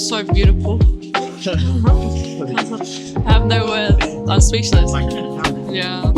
so beautiful. I have no words. I'm speechless. Yeah.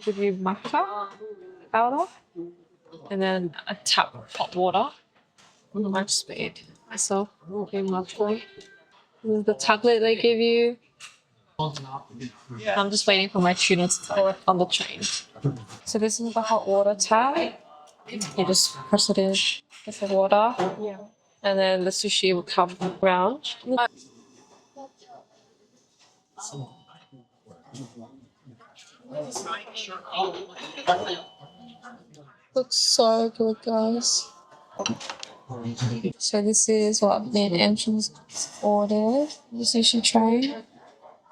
Give you matcha powder and then a tap of hot water. I just made myself a matcha. This is the tablet they give you. I'm just waiting for my tuna to come on the train. So this is the hot water tap. You just press it in with the water, and then the sushi will come around. Looks so good, guys. So this is what me and Angela's ordered. The sushi tray.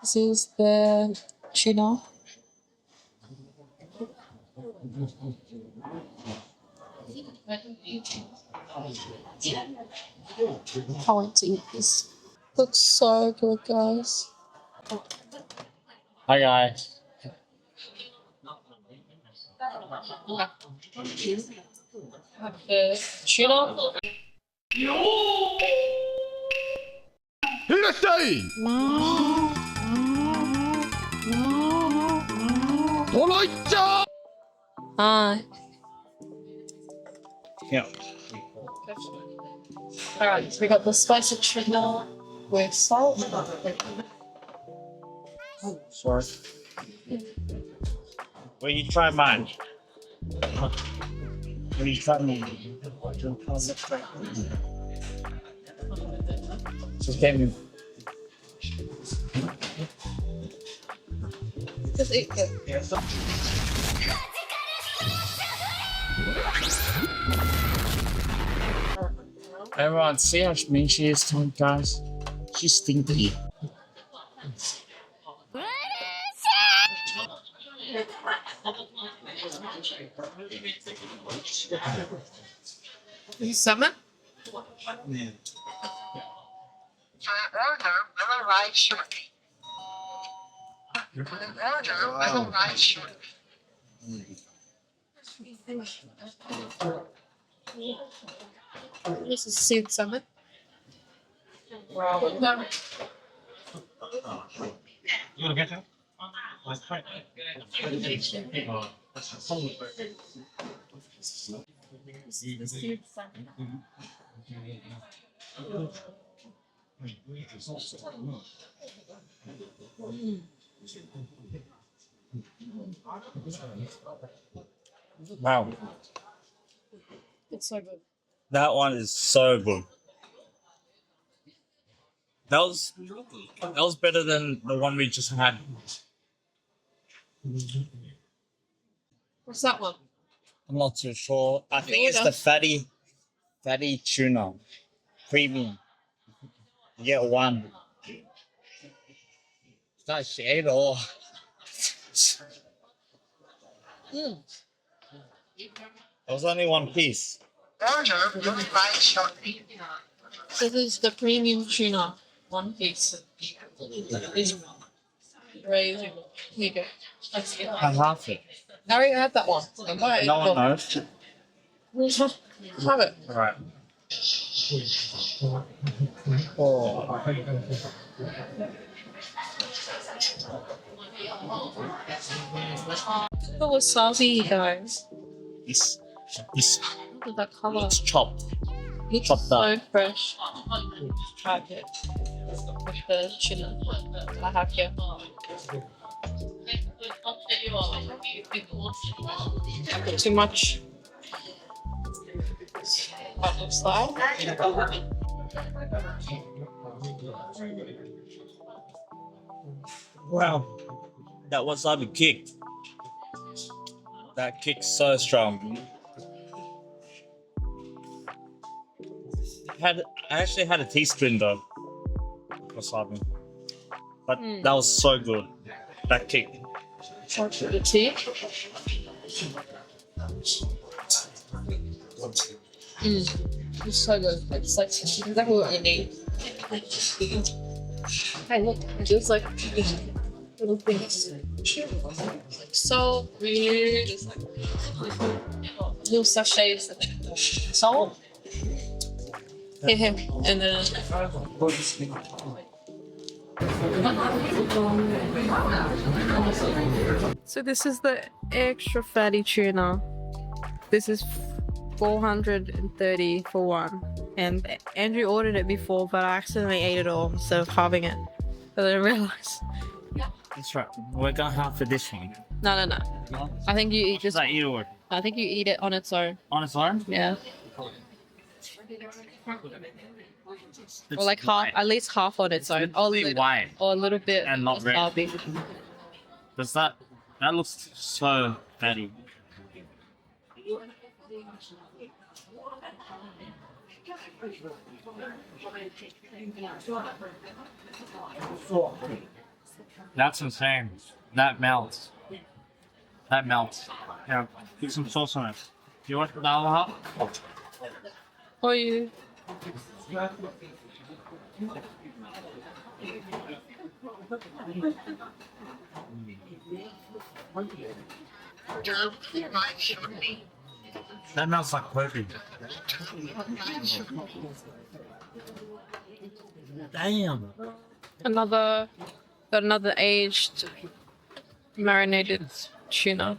This is the tuna. I want to eat this. Looks so good, guys. Hi guys. The tuna. Hi. Yeah. Alright, so we got the spicy tuna with salt. Sorry. Will you try mine? Will you try mine? Just get me. Just eat it. Everyone, see how mean she is to me, guys? She's stinky. You salmon? Order will arrive shortly. Order will arrive shortly. This is seared salmon. You wanna get that? Let's try it. The seared salmon. Wow. It's so good. That one is so good. That was better than the one we just had. What's that one? I'm not too sure. I think it's the fatty tuna. Premium. You get one. It's not shade or Mm. it was only one piece. Order will arrive shortly. This is the premium tuna. One piece. It's crazy. Here you go. Let's get Have half it. I already had that one. No one knows. Have it. Alright. Oh. The wasabi, guys. This Look at that color. it's chopped. Looks chopped so up. fresh. Try it with the tuna I have here. I put too much. That looks like. Wow. That wasabi kick. That kick's so strong. I actually had a teaspoon though. Wasabi. But that was so good. That kick. The tea. It's so good. It's like exactly what you need. Hey, look, just like little things. Like salt, just like little sachets of salt. Yeah, and then so this is the extra fatty tuna. This is 430 for one, and Andrew ordered it before, but I accidentally ate it all instead of halving it. So I didn't realize. That's right. We're gonna have for this one. No. I think you eat just. Like either way. I think you eat it on its own. On its own? Yeah. Or like half, at least half on its own. Or White. Or a little bit. And not red. wasabi. Does that looks so fatty. That's insane. That melts. That melts. Yeah, put some sauce on it. Do you want the other half? Or you. Turn right shortly. That melts like perfect. Right shortly. Damn. Another aged marinated tuna.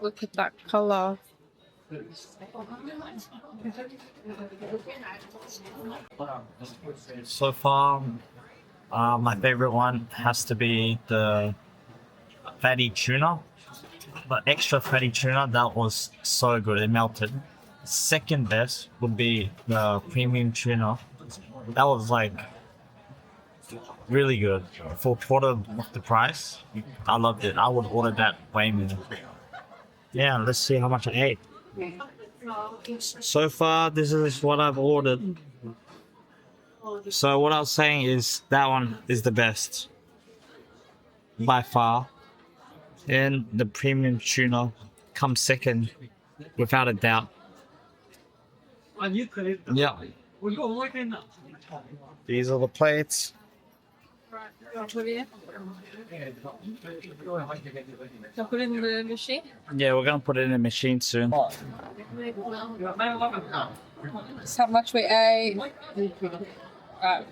Look at that color. So far, my favorite one has to be the fatty tuna. The extra fatty tuna, that was so good. It melted. Second best would be the premium tuna. That was like really good. For a quarter of the price, I loved it. I would order that way more. Yeah, let's see how much I ate. So far, this is what I've ordered. So what I was saying is that one is the best by far, and the premium tuna comes second without a doubt. Yeah. These are the plates. Right, put it in the machine. Yeah, we're gonna put it in the machine soon. That's how much we ate. Right.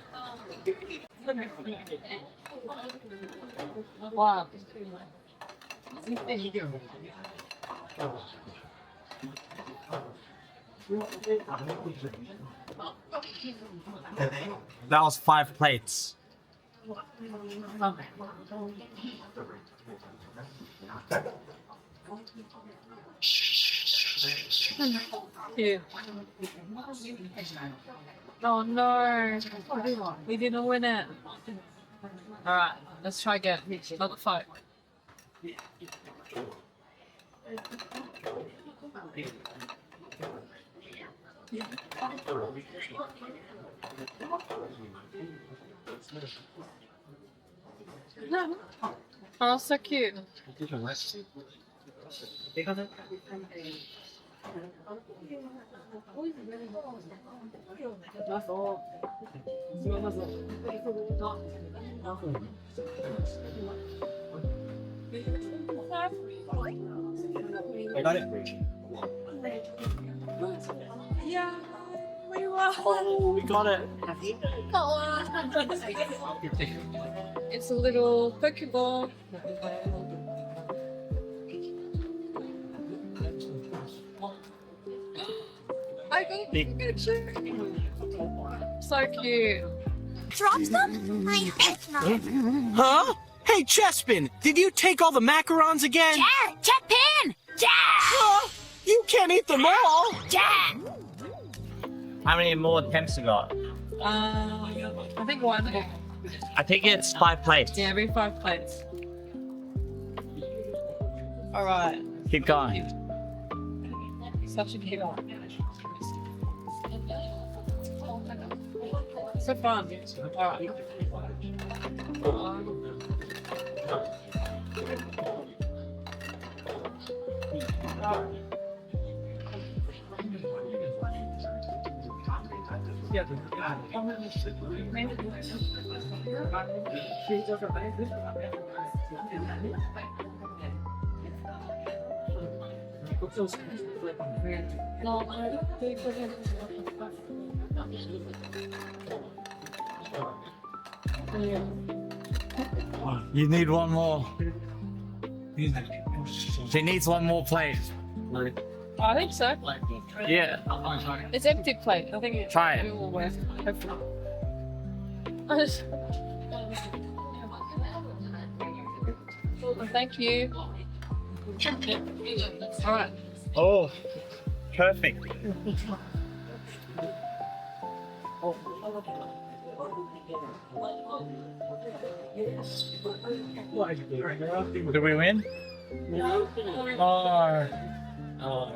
Wow. That was 5 plates. Yeah. Oh no, we didn't win it. Alright, let's try again. Another fight. Oh, so cute. I got it. Yeah, we won. Oh, we got it. It's a little Pokeball. I got a picture. So cute. Drops them? I bet not. Huh? Hey, Chespin, did you take all the macarons again? Yeah, check pin! Yeah! Huh? You can't eat them all! Yeah! How many more attempts you got? I think one. I think it's 5 plates. Yeah, every 5 plates. Alright. Keep going. Such a cute one. So fun. Alright. You need one more. She needs one more plate. I think so. Yeah. It's empty plate. I think Try it. it will work. Hopefully. Thank you. Alright. Oh, perfect. Did we win? Oh.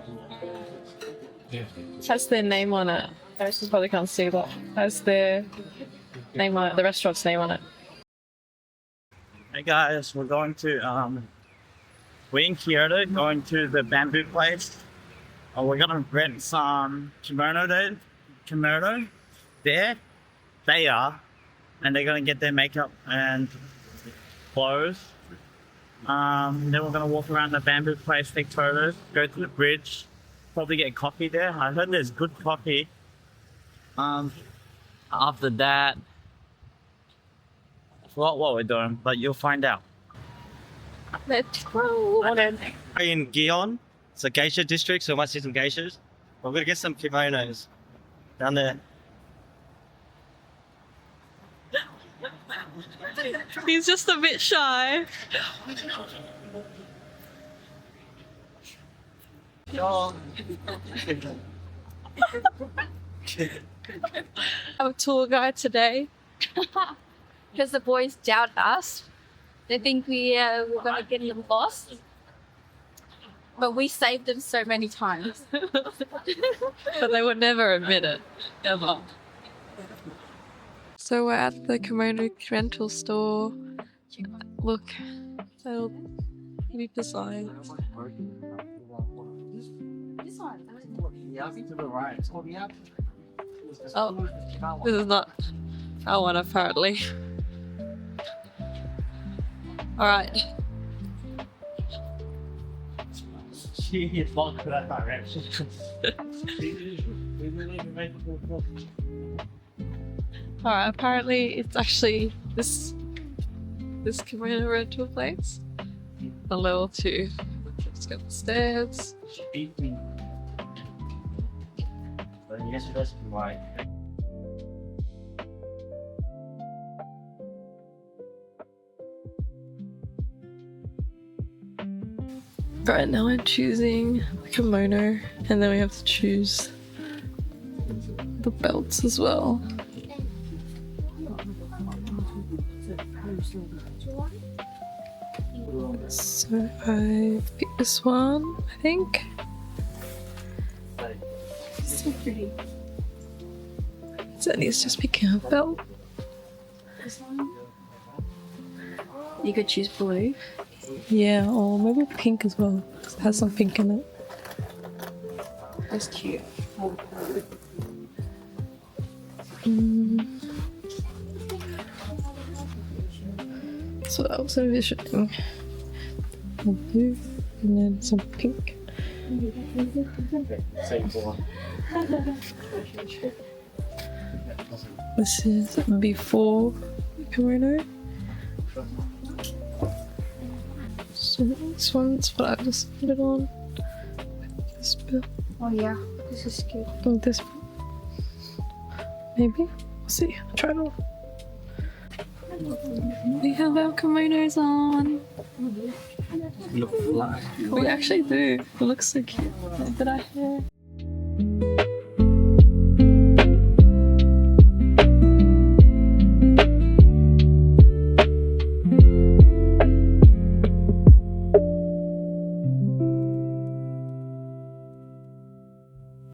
Has their name on it. I probably can't see that. Has their name on it, the restaurant's name on it. Hey guys, we're going to we're in Kyoto, going to the bamboo place. We're gonna rent some kimono there. They are, and they're gonna get their makeup and clothes. Then we're gonna walk around the bamboo place, take photos, go to the bridge, probably get coffee there. I heard there's good coffee. After that, I forgot what we're doing, but you'll find out. Let's go. In Gion, it's a geisha district, so we might see some geishas. We're gonna get some kimonos down there. He's just a bit shy. I'm a tour guide today. Because the boys doubt us. They think we're gonna get them lost. But we saved them so many times. But they would never admit it, ever. So we're at the kimono rental store. Look, they'll be beside. Oh, this is not our one apparently. Alright. She walked to that direction. Alright, apparently it's actually this kimono rental place. A level 2. Let's go upstairs. She beat me. But yes, it does be white. Right now I'm choosing the kimono and then we have to choose the belts as well. So I picked this one, I think. So pretty. So it's just picking a belt. You could choose blue. Yeah, or maybe pink as well, because it has some pink in it. That's cute. So I was envisioning blue and then some pink. This is before kimono. So this one's what I just put it on. This bit. Oh yeah, this is cute. And this bit. Maybe. We'll see. I'll try it on. We have our kimonos on. Look like. We actually do. It looks so cute. Look at our hair.